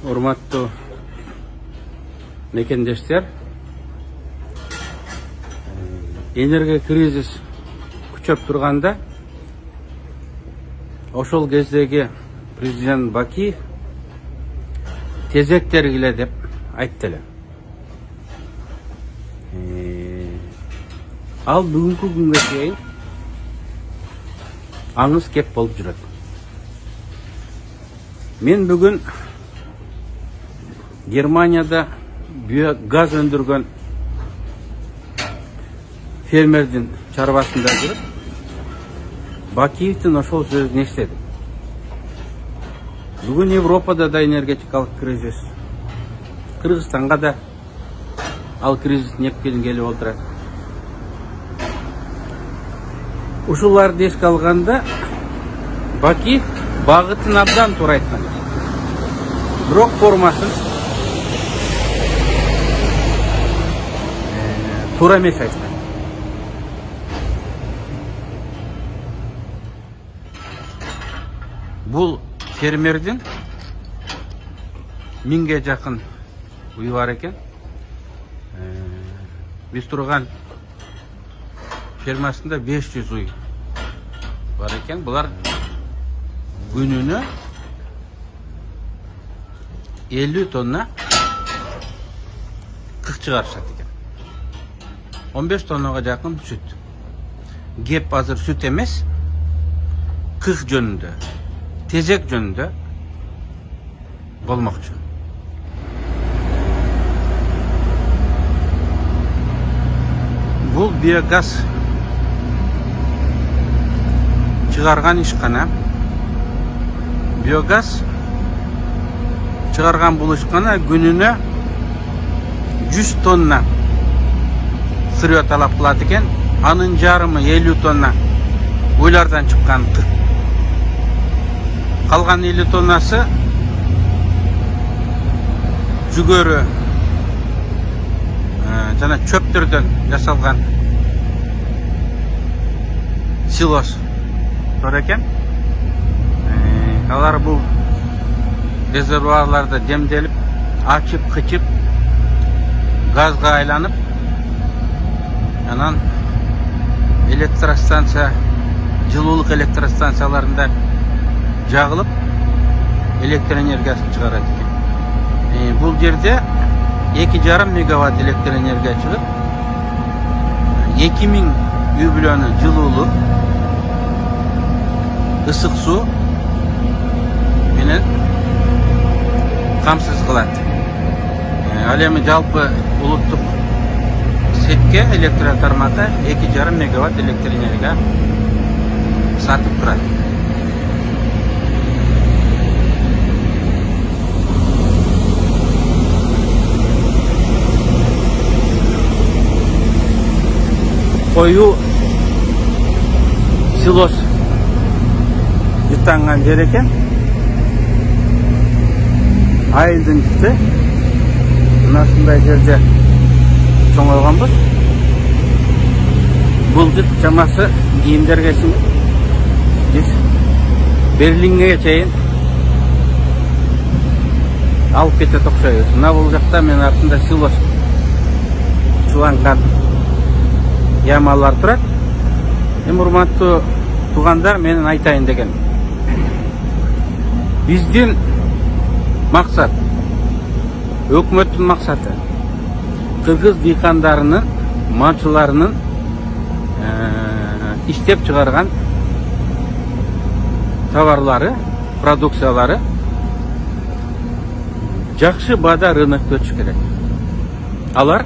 Урматтуу мекендештер, энергия кризис күчөп турганда ошол кездеги президент Бакиев тезек тергиле деп айтты эле. Ал бүгүнкү күнгө чейин аңыз кеп болуп жүрөт. Мен бүгүн Германияда биогаз өндүргөн фермердин чарбасында жүрүп, Бакиевдин ошол сөзүн эстедим. Бүгүн Европада да энергетикалык кризис, Кыргызстанга да ал кризис непкелин келип отурат. Ушуларды эске алганда Бакиев багытын абдан туура айткан. Бирок формасын туура эмес айткан. Бул фермердин 1000ге жакын уй бар экен. Биз турган фермасында 500 уй бар экен. Булар күнүнө 50 тонна кык чыгарышат экен. 15 тоннага жакын сүт. Кеп азыр сүт эмес, кык жөнүндө, тезек жөнүндө болмокчу. Бул биогаз чыгарган ишкана. Биогаз чыгарган бул ишкана күнүнө 100 тонна сырье талап кылат экен. Анын жарымы 50 тонна уйлардан чыккан кык. Калган 50 тоннасы жүгөрү жана чөптөрдөн жасалган силос бар экен. Алар бул резервуарларда демделип, ачып, кычып, газга айланып, анан электростанция, жылуулук электростанцияларында жагылып, электр энергиясын чыгарат экен. Бул жерде 2,5 мегаватт электр энергия чыгып, 2000 үй бүлөнү жылуулук, ысык суу менен камсыз кылат. Ал эми жалпы улуттук сетке электр тармакка 2,5 мегаватт электр энергия сатып турат. Кою силос жытанган жер экен. Айылдын жыты мынасындай жерде чоңойгонбуз. Бул жыт чамасы кийимдерге сиңип, биз Берлинге чейин алып кетет окшойбуз. Мына бул жакта мен артында силос чуланган ямалар турат. Эми урматтуу туугандар, менин айтайын деген. Биздин максат, өкмөттүн максаты кыргыз дыйкандарынын, малчыларынын иштеп чыгарган товарлары, продукциялары жакшы баада рынокто өтүш керек. Алар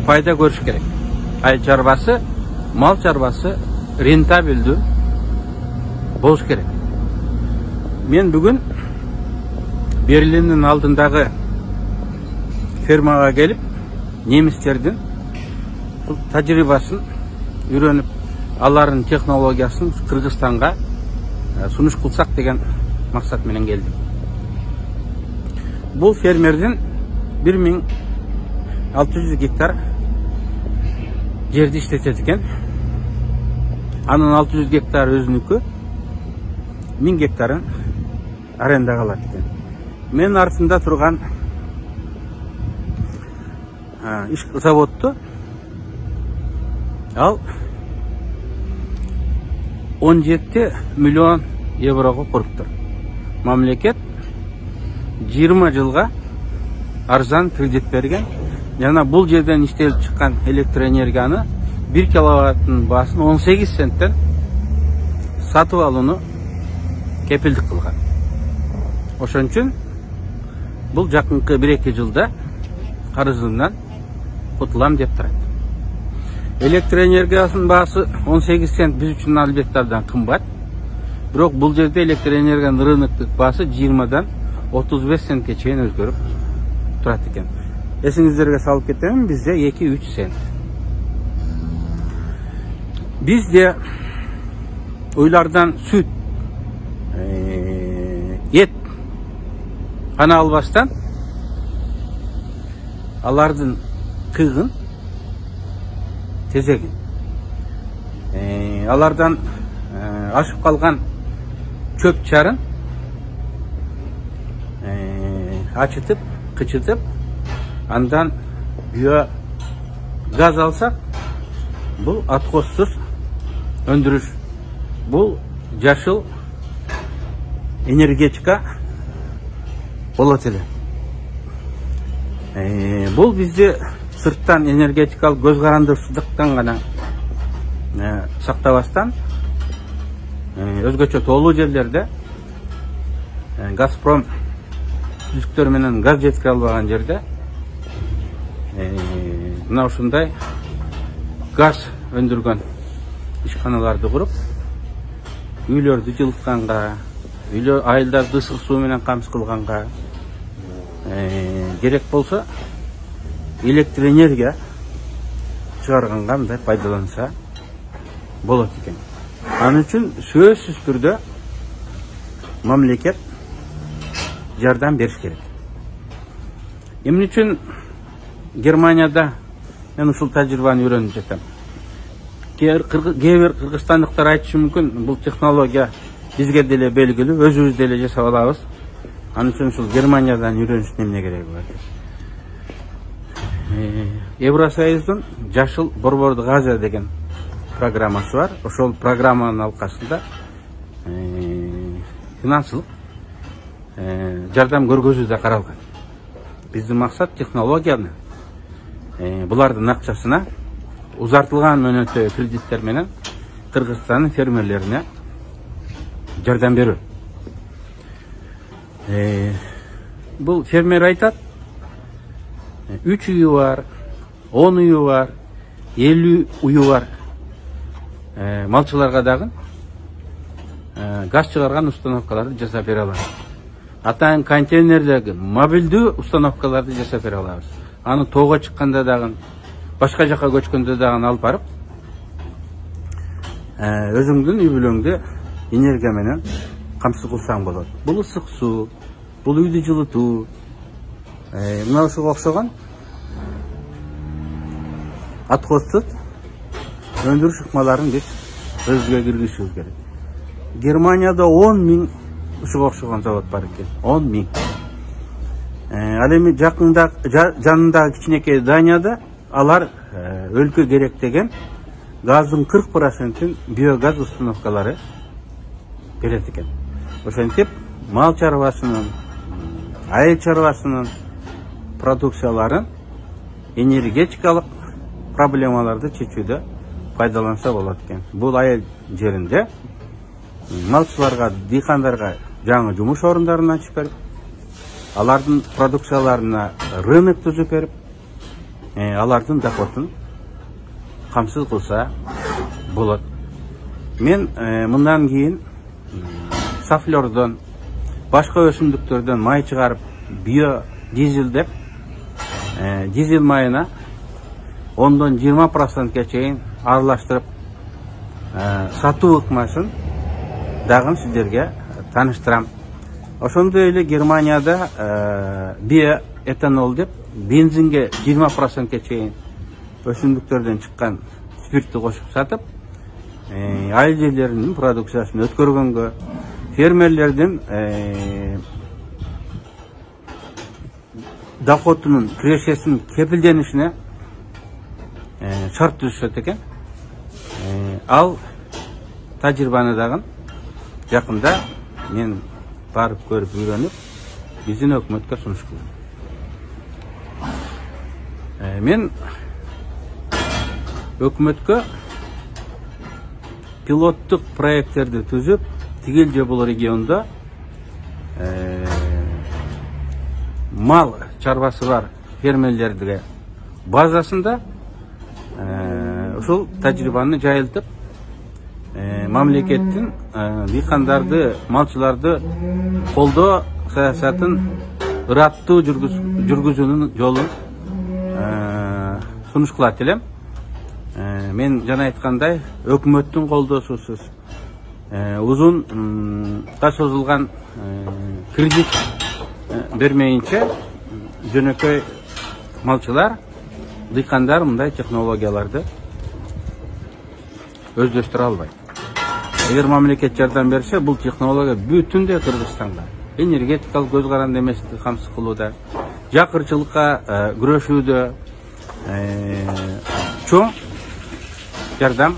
пайда көрүш керек. Айыл чарбасы, мал чарбасы рентабелдүү болуш керек. Мен бүгүн Берлиндин алдындагы фермага келип, немистердин тажрыйбасын үйрөнүп, алардын технологиясын Кыргызстанга сунуш кылсак деген максат менен келдим. Бул фермердин 1600 гектар жерди иштетет экен. Анын 600 гектар өзүнүкү, 1000 гектарын арендага алат экен. мен артында турган иш заводту ал 17 миллион еврого куруптур. Мамлекет 20 жылга арзан кредит берген. Жана бул жерден иштелип чыккан электроэнергияны 1 киловаттын баасын 18 центтен сатып алууну кепилдик кылган. Ошон үчүн бул жакынкы 1-2 жылда карызымдан кутулам деп турат. Электроэнергиясынын баасы 18 цент биз үчүн албетте абдан кымбат. Бирок бул жерде электроэнергиянын рыноктук баасы 20дан 35 центке чейин өзгөрүп турат экен. Эсиңиздерге салып кетем, бизде 2-3 цент. Бизде уйлардан сүт, ет ана албастан алардын кыгын, тезегин, алардан ашып калган чөп чарын ачытып, кычытып, андан био газ алсак, бул отхозсуз өндүрүш. Бул жашыл энергетика болот эле. Бул бизде сырттан энергетикалык көз карандырсыздыктан гана сактабастан өзгөчө тоолуу жерлерде Газпром түзүктөр менен газ жеткире албаган жерде мына ушундай газ өндүргөн ишканаларды куруп, үйлөрдү жылытканга, айылдарды ысык суу менен камсыз кылганга, керек болсо электроэнергия чыгарганга мындай пайдаланса болот экен. Анын үчүн сөзсүз түрдө мамлекет жардам бериш керек. Эмне үчүн Германияда мен ушул тажрыйбаны үйрөнүп жатам. Кээ бир кыргызстандыктар айтышы мүмкүн, бул технология бизге деле белгилүү, өзүбүз деле жасап алабыз. Анын үчүн ушул Германиядан үйрөнүштүн эмне кереги бар? Евросоюздун жашыл борбордук Азия деген программасы бар. Ошол программанын алкасында финансылык жардам көргөзүү да каралган. Биздин максат технологияны булардын акчасына узартылган мөөнөттөгү кредиттер менен Кыргызстандын фермерлерине жардам берүү. Бул фермер айтат, 3 үйү бар, 10 үйү бар, 50 үйү бар малчыларга дагы газ чыгарган установкаларды жасап бере алабыз. Атайын контейнердеги мобилдүү установкаларды жасап бере алабыз. Аны тоого чыкканда дагы, башка жака көчкөндө дагы алып барып, өзүңдүн үй бүлөңдү энергия менен камсыз кылсаң болот. Бул ысык суу, бул үйдү жылытуу, мына ушуга окшогон отхозсуз өндүрүш ыкмаларын биз өзгө киргизишибиз керек. Германияда 10 000 ушуга окшогон завод бар экен. 10 000. Ал эми жанындагы кичинекей Данияда алар өлкө керек деген газдын 40%-ин биогаз установкалары берет экен. Ошентип мал чарбасынын, айыл чарбасынын продукцияларын энергетикалык проблемаларды чечүүдө пайдаланса болот экен. Бул айыл жеринде малчыларга, дыйкандарга жаңы жумуш орундарын ачып берип, алардын продукцияларына рынок түзүп берип, алардын доходун камсыз кылса болот. Мен мындан кийин сафлердон, башка өсүмдүктөрдөн май чыгарып, биодизел деп, дизель майына 10-дан 20%-ке чейин аралаштырып сатуу ыкмасын дагы сиздерге тааныштырам. Ошондой эле Германияда биоэтанол деп бензинге 20%-ке чейин өсүмдүктөрдөн чыккан спиртти кошуп сатып, айыл жерлеринин продукциясын өткөргөнгө, фермерлердин доходунун кирешесинин кепилденишине шарт түзүшөт экен. Ал тажрыйбаны дагы жакында мен барып көрүп үйрөнүп биздин өкмөткө сунуш кылдым. Мен өкмөткө пилоттук проекттерди түзүп, тигил же бул региондо мал чарбасы бар фермерлерге базасында ушул тажрыйбаны жайылтып, мамлекеттин дыйкандарды, малчыларды колдоо саясатын ыраттуу жүргүзүүнүн жолун сунуш кылат элем. Мен жана айткандай, өкмөттүн колдоосусуз узунга созулган кредит бермейинче жөнөкөй малчылар, дыйкандар мындай технологияларды өздөштүрө албайт. Эгер мамлекет жардам берсе, бул технология бүтүндөй Кыргызстанга энергетикалык көз каранды эместикти камсыз кылууда, жакырчылыкка күрөшүүдө чоң жардам